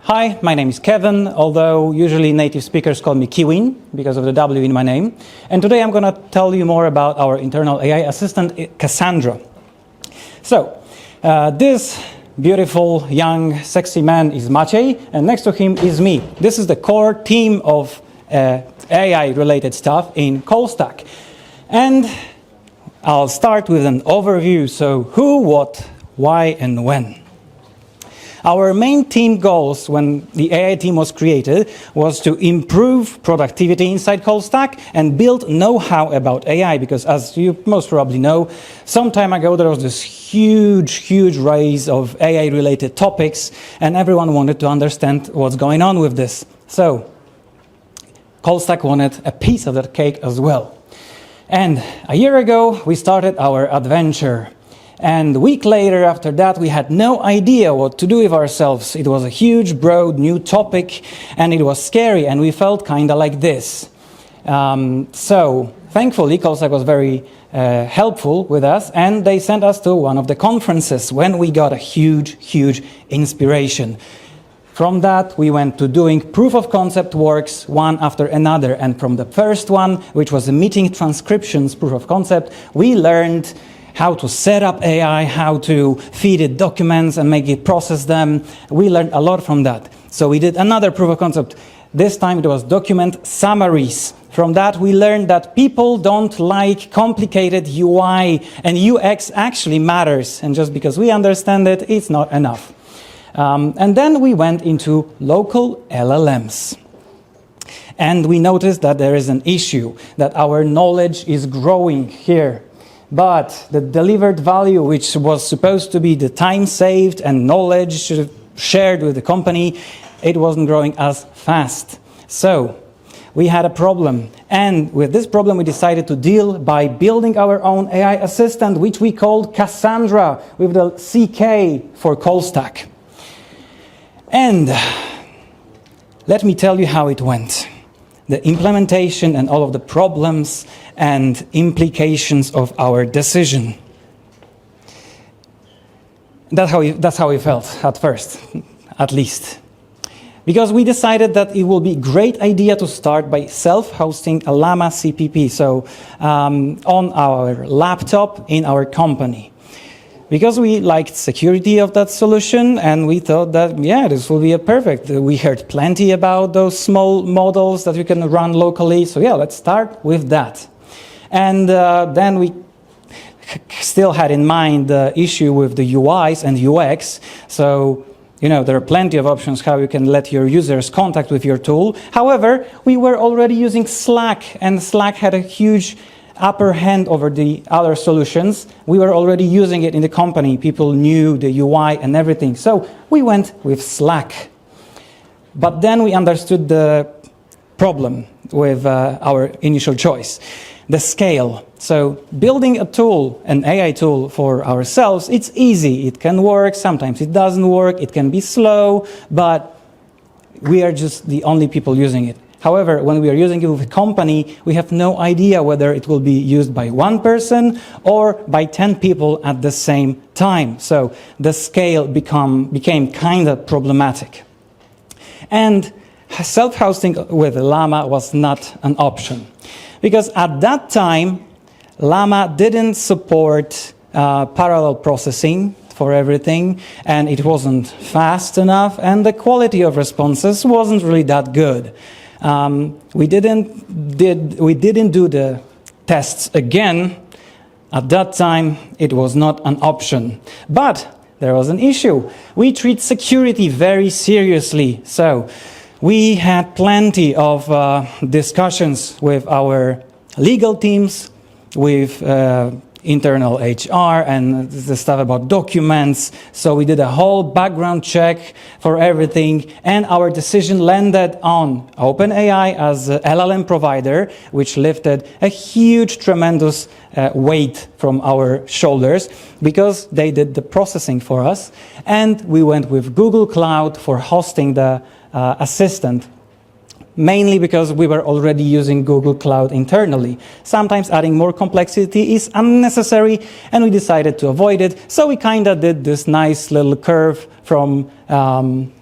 Hi, my name is Kevin, although usually native speakers call me Kewin because of the W in my name. And today I'm going to tell you more about our internal AI assistant, Cassandra. So, this beautiful, young, sexy man is Maciej, and next to him is me. This is the core team of AI-related stuff in CallStack. And I'll start with an overview, so who, what, why, and when. Our main team goals when the AI team was created was to improve productivity inside CallStack and build know-how about AI, because as you most probably know, some time ago there was this huge rise of AI-related topics, and everyone wanted to understand what's going on with this. So, CallStack wanted a piece of that cake as well. And a year ago, we started our adventure. And a week later, after that, we had no idea what to do with ourselves. It was a huge, broad, new topic, and it was scary, and we felt kind of like this. So, thankfully, CallStack was very helpful with us, and they sent us to one of the conferences when we got a huge inspiration. From that, we went to doing proof of concept works one after another, and from the first one, which was a meeting transcriptions proof of concept, we learned how to set up AI, how to feed it documents and make it process them. We learned a lot from that. So we did another proof of concept. This time it was document summaries. From that we learned that people don't like complicated UI, and UX actually matters. And just because we understand it, it's not enough. And then we went into local LLMs. And we noticed that there is an issue, that our knowledge is growing here. But the delivered value, which was supposed to be the time saved and knowledge shared with the company, it wasn't growing as fast. So we had a problem. And with this problem, we decided to deal by building our own AI assistant, which we called Cassandra, with the CK for CallStack. And let me tell you how it went. The implementation and all of the problems and implications of our decision. That's how we felt at first, at least. Because we decided that it will be a great idea to start by self-hosting a Llama CPP, so on our laptop in our company. Because we liked security of that solution, and we thought that, yeah, this will be a perfect. We heard plenty about those small models that you can run locally, so yeah, let's start with that. And then we still had in mind the issue with the UIs and UX, so you know, there are plenty of options how you can let your users contact with your tool. However, we were already using Slack, and Slack had a huge upper hand over the other solutions. We were already using it in the company. People knew the UI and everything. So we went with Slack. But then we understood the problem with our initial choice, the scale. So building a tool, an AI tool for ourselves, it's easy. It can work. Sometimes it doesn't work. It can be slow, but we are just the only people using it. However, when we are using it with a company, we have no idea whether it will be used by one person or by 10 people at the same time. So the scale became kind of problematic. And self-hosting with Llama was not an option. Because at that time, Llama didn't support parallel processing for everything, and it wasn't fast enough, and the quality of responses wasn't really that good. We didn't do the tests again. At that time, it was not an option. But there was an issue. We treat security very seriously. So we had plenty of discussions with our legal teams, with internal HR and the stuff about documents. So we did a whole background check for everything, and our decision landed on OpenAI as an LLM provider, which lifted a huge, tremendous weight from our shoulders because they did the processing for us. And we went with Google Cloud for hosting the assistant. mainly because we were already using Google Cloud internally. Sometimes adding more complexity is unnecessary, and we decided to avoid it. So we kind of did this nice little curve from OpenAI,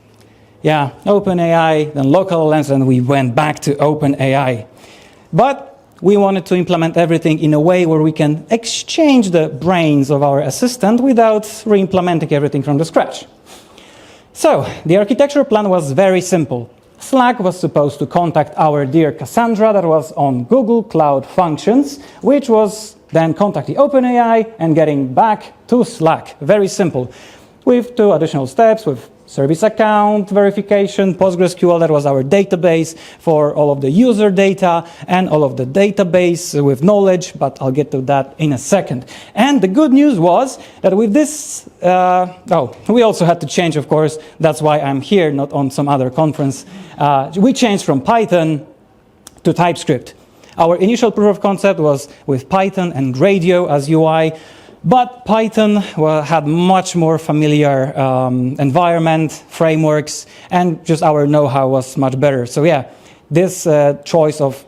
then local LLMs, and we went back to OpenAI. But we wanted to implement everything in a way where we can exchange the brains of our assistant without re-implementing everything from the scratch. So the architecture plan was very simple. Slack was supposed to contact our dear Cassandra that was on Google Cloud Functions, which was then contacting OpenAI and getting back to Slack. Very simple. With 2 additional steps, with service account verification, PostgreSQL, that was our database for all of the user data and all of the database with knowledge, but I'll get to that in a second. And the good news was that with this, we also had to change, of course, that's why I'm here, not on some other conference. We changed from Python to TypeScript. Our initial proof of concept was with Python and Radio as UI, but Python had much more familiar environment, frameworks, and just our know-how was much better. So yeah, this choice of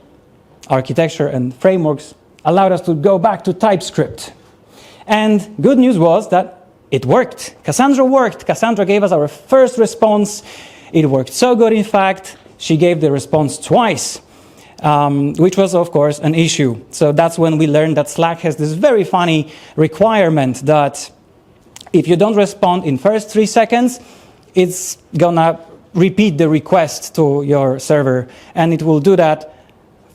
architecture and frameworks allowed us to go back to TypeScript. And good news was that it worked. Cassandra worked. Cassandra gave us our first response. It worked so good, in fact, she gave the response twice. Which was, of course, an issue. So that's when we learned that Slack has this very funny requirement that if you don't respond in first 3 seconds, it's gonna repeat the request to your server, and it will do that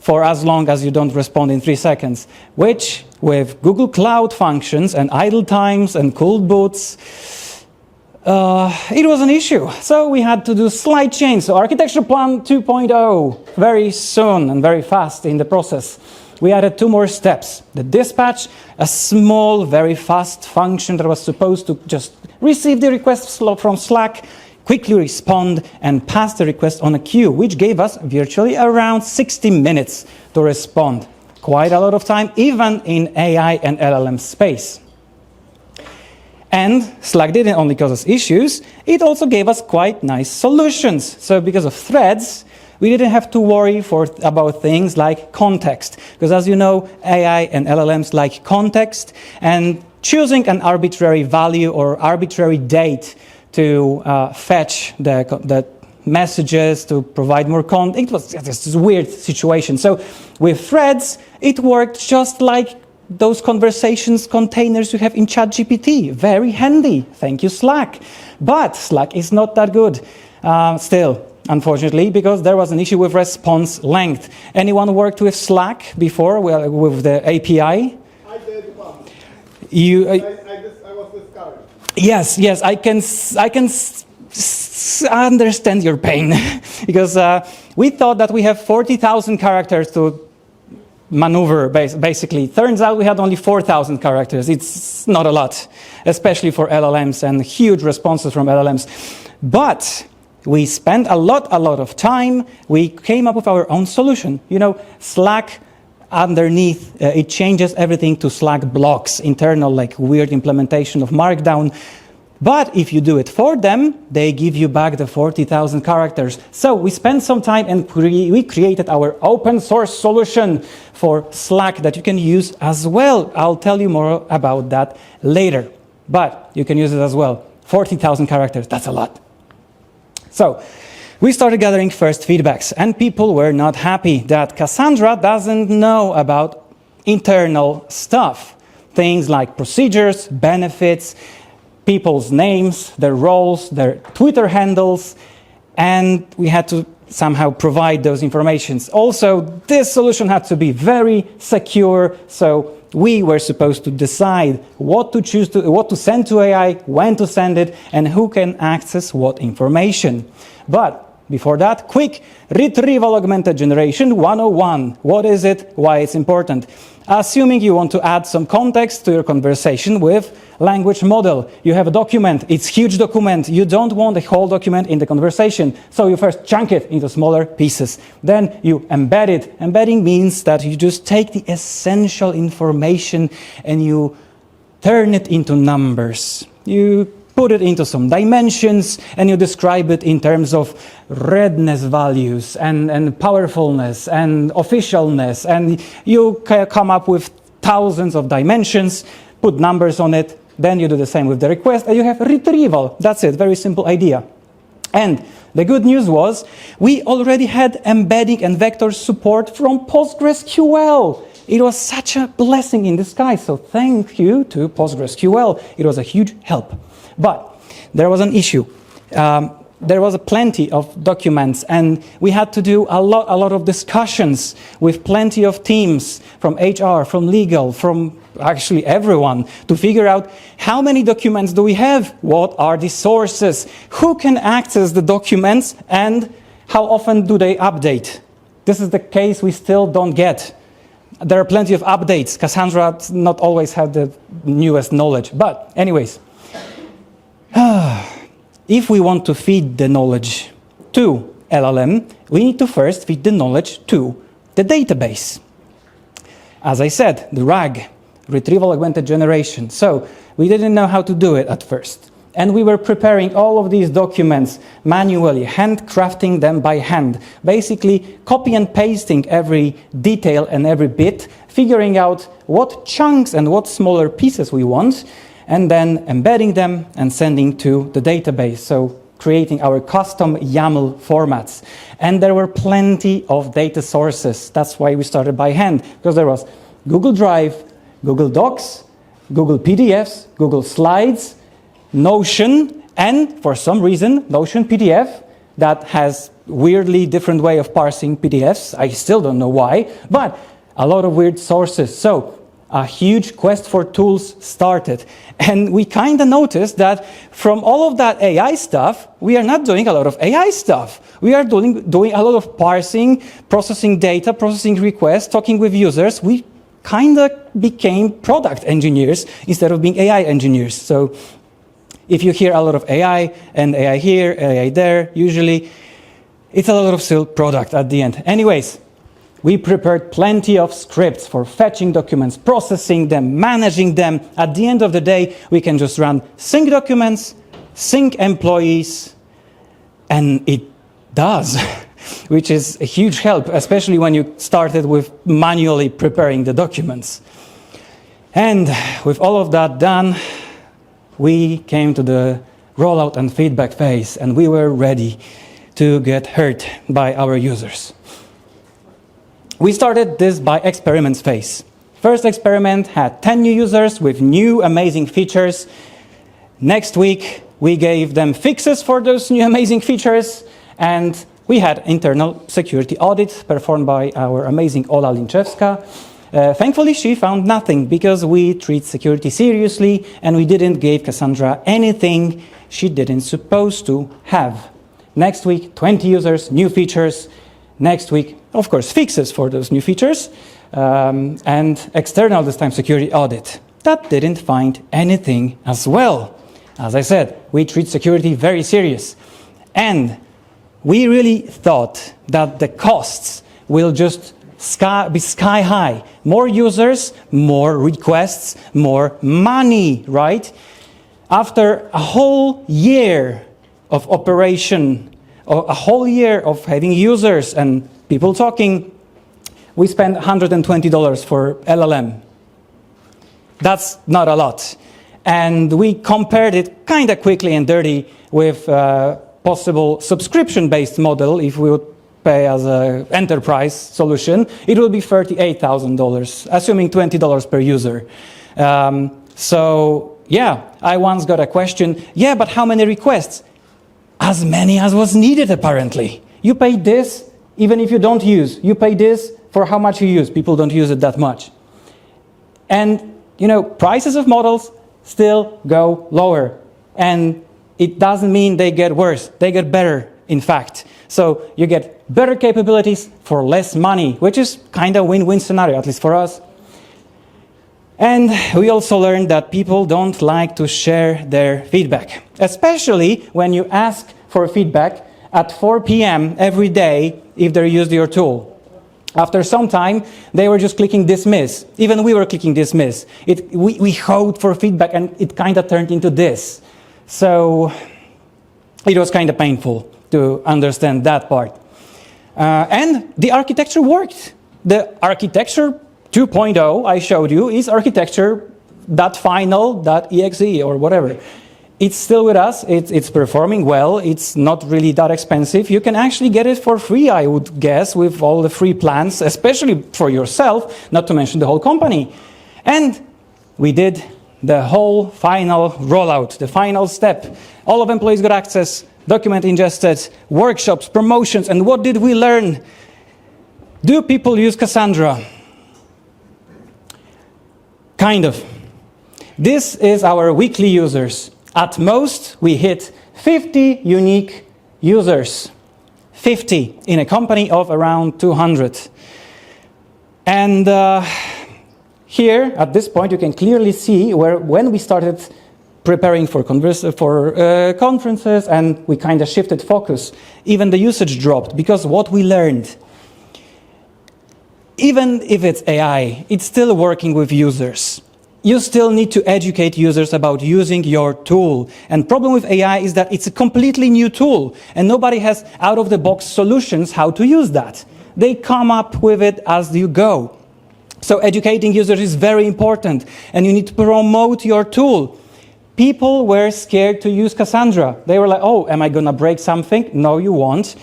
for as long as you don't respond in 3 seconds, which with Google Cloud Functions and idle times and cold boots, it was an issue. So we had to do slight change. So architecture plan 2.0, very soon and very fast in the process. We added 2 more steps. The dispatch, a small, very fast function that was supposed to just receive the request from Slack, quickly respond, and pass the request on a queue, which gave us virtually around 60 minutes to respond. Quite a lot of time, even in AI and LLM space. And Slack didn't only cause us issues, it also gave us quite nice solutions. So because of threads, we didn't have to worry about things like context. Because as you know, AI and LLMs like context, and choosing an arbitrary value or arbitrary date to fetch the messages, to provide more context, it was this weird situation. So with threads, it worked just like those conversations containers you have in ChatGPT. Very handy. Thank you, Slack. But Slack is not that good still, unfortunately, because there was an issue with response length. Anyone worked with Slack before with the API? I did. I was discouraged. Yes, I can understand your pain because we thought that we have 40,000 characters to maneuver, basically. Turns out we had only 4,000 characters. It's not a lot, especially for LLMs and huge responses from LLMs. But we spent a lot of time. We came up with our own solution. You know, Slack underneath, it changes everything to Slack blocks, internal, like weird implementation of Markdown. But if you do it for them, they give you back the 40,000 characters. So we spent some time and we created our open source solution for Slack that you can use as well. I'll tell you more about that later. But you can use it as well. 40,000 characters, that's a lot. So we started gathering first feedbacks, and people were not happy that Cassandra doesn't know about internal stuff. Things like procedures, benefits, people's names, their roles, their Twitter handles, and we had to somehow provide those informations. Also, this solution had to be very secure, so we were supposed to decide what to send to AI, when to send it, and who can access what information. But before that, quick retrieval augmented generation 101. What is it? Why it's important? Assuming you want to add some context to your conversation with language model. You have a document, it's a huge document. You don't want the whole document in the conversation. So you first chunk it into smaller pieces. Then you embed it. Embedding means that you just take the essential information and you turn it into numbers. You put it into some dimensions, and you describe it in terms of redness values and powerfulness and officialness, and you come up with thousands of dimensions, put numbers on it, then you do the same with the request, and you have retrieval. That's it, very simple idea. And the good news was, we already had embedding and vector support from PostgreSQL. It was such a blessing in disguise, so thank you to PostgreSQL. It was a huge help. But there was an issue. There was plenty of documents, and we had to do a lot of discussions with plenty of teams from HR, from legal, from actually everyone, to figure out how many documents do we have, what are the sources, who can access the documents, and how often do they update. This is the case we still don't get. There are plenty of updates. Cassandra not always have the newest knowledge, but anyways. If we want to feed the knowledge to LLM, we need to first feed the knowledge to the database. As I said, the RAG, Retrieval Augmented Generation. So we didn't know how to do it at first. And we were preparing all of these documents manually, handcrafting them by hand, basically copy and pasting every detail and every bit, figuring out what chunks and what smaller pieces we want, and then embedding them and sending to the database. So creating our custom YAML formats. And there were plenty of data sources. That's why we started by hand, because there was Google Drive, Google Docs, Google PDFs, Google Slides, Notion, and for some reason, Notion PDF, that has weirdly different way of parsing PDFs. I still don't know why, but a lot of weird sources. So a huge quest for tools started. And we kind of noticed that from all of that AI stuff, we are not doing a lot of AI stuff. We are doing a lot of parsing, processing data, processing requests, talking with users. We kind of became product engineers instead of being AI engineers. So if you hear a lot of AI, and AI here, AI there, usually it's a lot of still product at the end. Anyways, we prepared plenty of scripts for fetching documents, processing them, managing them. At the end of the day, we can just run sync documents, sync employees, and it does, which is a huge help, especially when you started with manually preparing the documents. And with all of that done, we came to the rollout and feedback phase, and we were ready to get hurt by our users. We started this by experiments phase. First experiment had 10 new users with new amazing features. Next week, we gave them fixes for those new amazing features, and we had internal security audit performed by our amazing Ola Linczewska. Thankfully, she found nothing, because we treat security seriously, and we didn't give Cassandra anything she didn't supposed to have. Next week, 20 users, new features. Next week, of course, fixes for those new features, and external, this time, security audit. That didn't find anything as well. As I said, we treat security very serious. And we really thought that the costs will just be sky high. More users, more requests, more money, right? After a whole year of operation, or a whole year of having users and people talking, we spent $120 for LLM. That's not a lot. And we compared it kind of quickly and dirty with a possible subscription-based model. If we would pay as an enterprise solution, it would be $38,000, assuming $20 per user. So yeah, I once got a question, yeah, but how many requests? As many as was needed, apparently. You pay this, even if you don't use. You pay this for how much you use. People don't use it that much. And, you know, prices of models still go lower. And it doesn't mean they get worse. They get better, in fact. So you get better capabilities for less money, which is kind of a win-win scenario, at least for us. And we also learned that people don't like to share their feedback, especially when you ask for feedback at 4 p.m. every day if they used your tool. After some time, they were just clicking dismiss. Even we were clicking dismiss. We hope for feedback, and it kind of turned into this. So it was kind of painful to understand that part. And the architecture worked. The architecture 2.0 I showed you is architecture.final.exe or whatever. It's still with us, it's performing well, it's not really that expensive. You can actually get it for free, I would guess, with all the free plans, especially for yourself, not to mention the whole company. And we did the whole final rollout, the final step. All of employees got access, document ingested, workshops, promotions, and what did we learn? Do people use Cassandra? Kind of. This is our weekly users. At most, we hit 50 unique users. 50 in a company of around 200. And here, at this point, you can clearly see when we started preparing for conferences and we kind of shifted focus, even the usage dropped because what we learned, even if it's AI, it's still working with users. You still need to educate users about using your tool. And problem with AI is that it's a completely new tool and nobody has out-of-the-box solutions how to use that. They come up with it as you go. So educating users is very important and you need to promote your tool. People were scared to use Cassandra. They were like, oh, am I going to break something? No, you won't.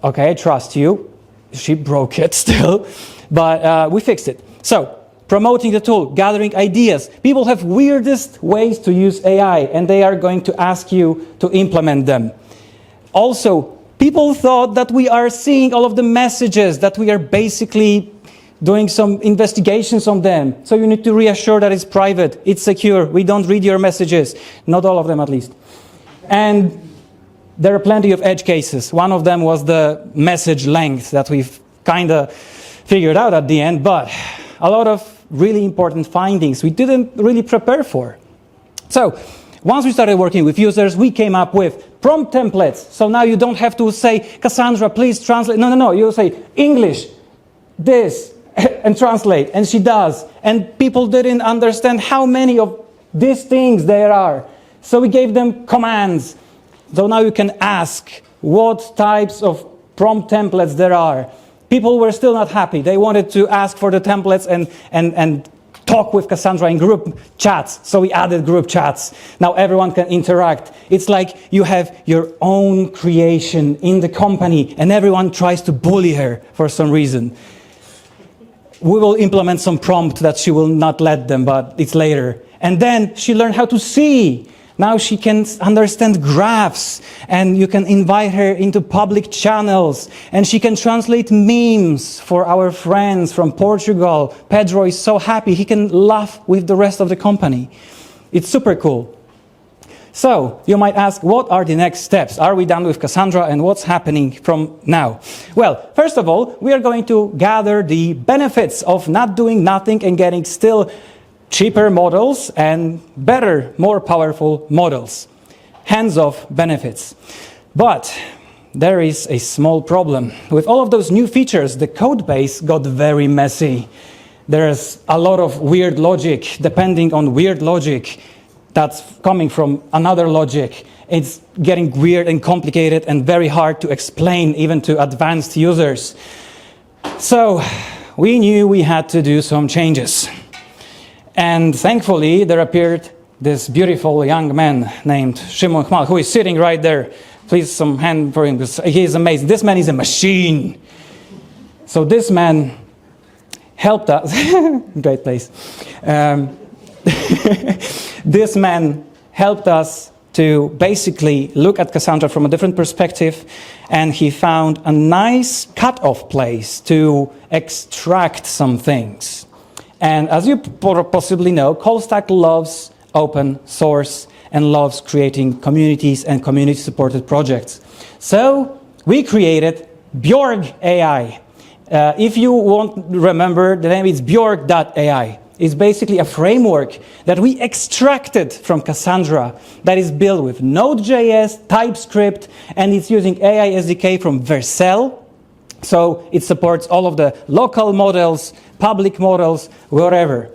Okay, I trust you. She broke it still, but we fixed it. So, promoting the tool, gathering ideas. People have weirdest ways to use AI, and they are going to ask you to implement them. Also, people thought that we are seeing all of the messages, that we are basically doing some investigations on them. So you need to reassure that it's private, it's secure, we don't read your messages. Not all of them, at least. And there are plenty of edge cases. One of them was the message length that we've kind of figured out at the end, but a lot of really important findings we didn't really prepare for. So once we started working with users, we came up with prompt templates. So now you don't have to say, Cassandra, please translate. No. You say English, this, and translate. And she does. And people didn't understand how many of these things there are. So we gave them commands. So now you can ask what types of prompt templates there are. People were still not happy. They wanted to ask for the templates and talk with Cassandra in group chats. So we added group chats. Now everyone can interact. It's like you have your own creation in the company and everyone tries to bully her for some reason. We will implement some prompt that she will not let them, but it's later. And then she learned how to see. Now she can understand graphs, and you can invite her into public channels, and she can translate memes for our friends from Portugal. Pedro is so happy, he can laugh with the rest of the company. It's super cool. So, you might ask, what are the next steps? Are we done with Cassandra, and what's happening from now? Well, first of all, we are going to gather the benefits of not doing nothing and getting still cheaper models and better, more powerful models. Hands-off benefits. But there is a small problem. With all of those new features, the code base got very messy. There's a lot of weird logic, depending on weird logic that's coming from another logic. It's getting weird and complicated and very hard to explain even to advanced users. So we knew we had to do some changes. And thankfully, there appeared this beautiful young man named Szymon Chmal, who is sitting right there. Please, some hand for him, because he is amazing. This man is a machine. So this man helped us. Great place. This man helped us to basically look at Cassandra from a different perspective, and he found a nice cutoff place to extract some things. And as you possibly know, CallStack loves open source and loves creating communities and community-supported projects. So we created Bjorg AI. If you won't remember, the name is Bjorg.ai. It's basically a framework that we extracted from Cassandra that is built with Node.js, TypeScript, and it's using AI SDK from Vercel. So it supports all of the local models, public models, wherever.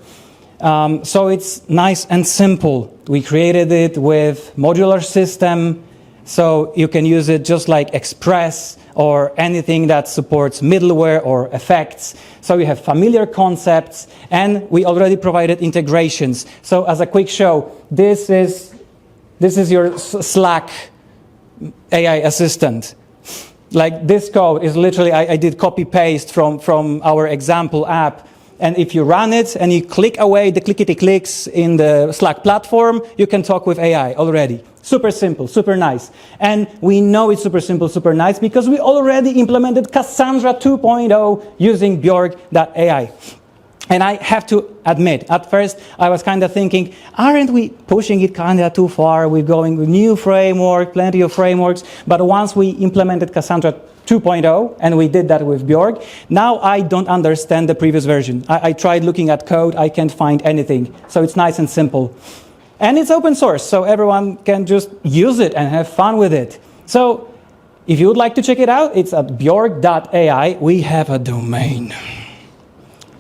So it's nice and simple. We created it with modular system, so you can use it just like Express or anything that supports middleware or effects. So you have familiar concepts, and we already provided integrations. So as a quick show, this is your Slack AI assistant. Like this code is literally, I did copy paste from our example app. And if you run it and you click away the clickety clicks in the Slack platform, you can talk with AI already. Super simple, super nice. And we know it's super simple, super nice because we already implemented Cassandra 2.0 using Bjorg.ai. And I have to admit, at first I was kind of thinking, aren't we pushing it kind of too far? We're going with new framework, plenty of frameworks. But once we implemented Cassandra 2.0, and we did that with Bjorg, now I don't understand the previous version. I tried looking at code, I can't find anything. So it's nice and simple. And it's open source, so everyone can just use it and have fun with it. So if you would like to check it out, it's at Bjorg.ai. We have a domain.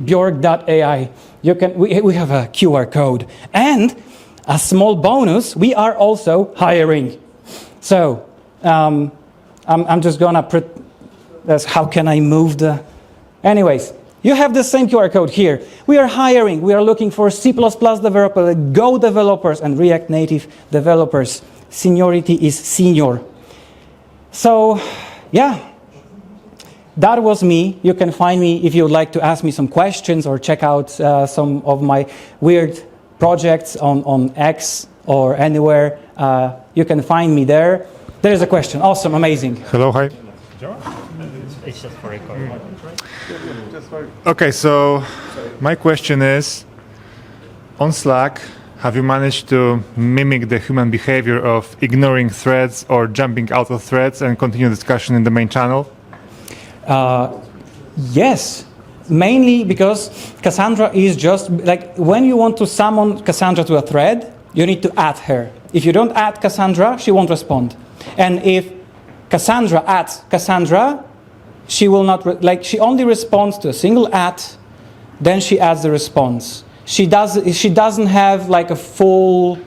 Bjorg.ai. We have a QR code. And a small bonus, we are also hiring. So I'm just gonna how can I move the... Anyways, you have the same QR code here. We are hiring. We are looking for C++ developers, Go developers, and React Native developers. Seniority is senior. So, yeah. That was me. You can find me if you would like to ask me some questions or check out some of my weird projects on X or anywhere. You can find me there. There's a question. Awesome, amazing. Hello, hi. It's just for recording. Okay, so my question is, on Slack, have you managed to mimic the human behavior of ignoring threads or jumping out of threads and continue discussion in the main channel? Yes, mainly because Cassandra is just like when you want to summon Cassandra to a thread, you need to add her. If you don't add Cassandra, she won't respond. And if Cassandra adds Cassandra, she will not, she only responds to a single add, then she adds the response. She doesn't have like a full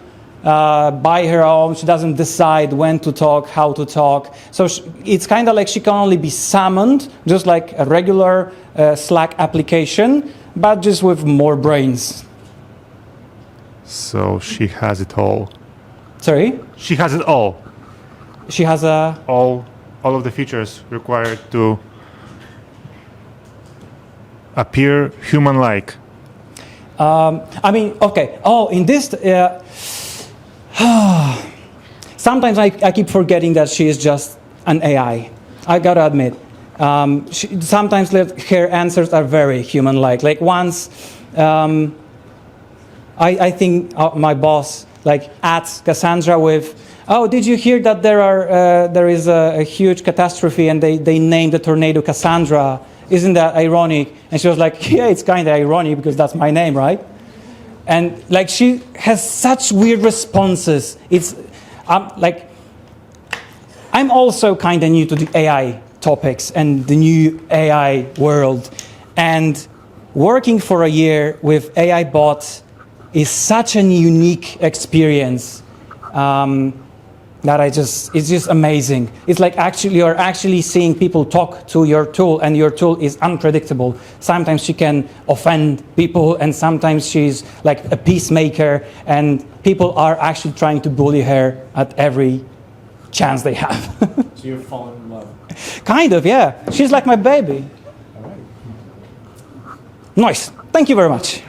by her own. She doesn't decide when to talk, how to talk. So it's kind of like she can only be summoned, just like a regular Slack application, but just with more brains. So she has it all. Sorry? She has it all. She has all of the features required to appear human-like. I mean, okay. Oh, in this, sometimes I keep forgetting that she is just an AI. I gotta admit. Sometimes her answers are very human-like. Like once, I think my boss adds Cassandra with, "Oh, did you hear that there is a huge catastrophe and they named the tornado Cassandra? Isn't that ironic?" And she was like, "Yeah, it's kind of ironic because that's my name, right?" And she has such weird responses. It's I'm also kind of new to the AI topics and the new AI world. And working for a year with AI bots is such a unique experience. That it's just amazing. It's like you're actually seeing people talk to your tool, and your tool is unpredictable. Sometimes she can offend people, and sometimes she's like a peacemaker, and people are actually trying to bully her at every chance they have. So you're falling in love. Kind of, yeah. She's like my baby. All right. Nice. Thank you very much.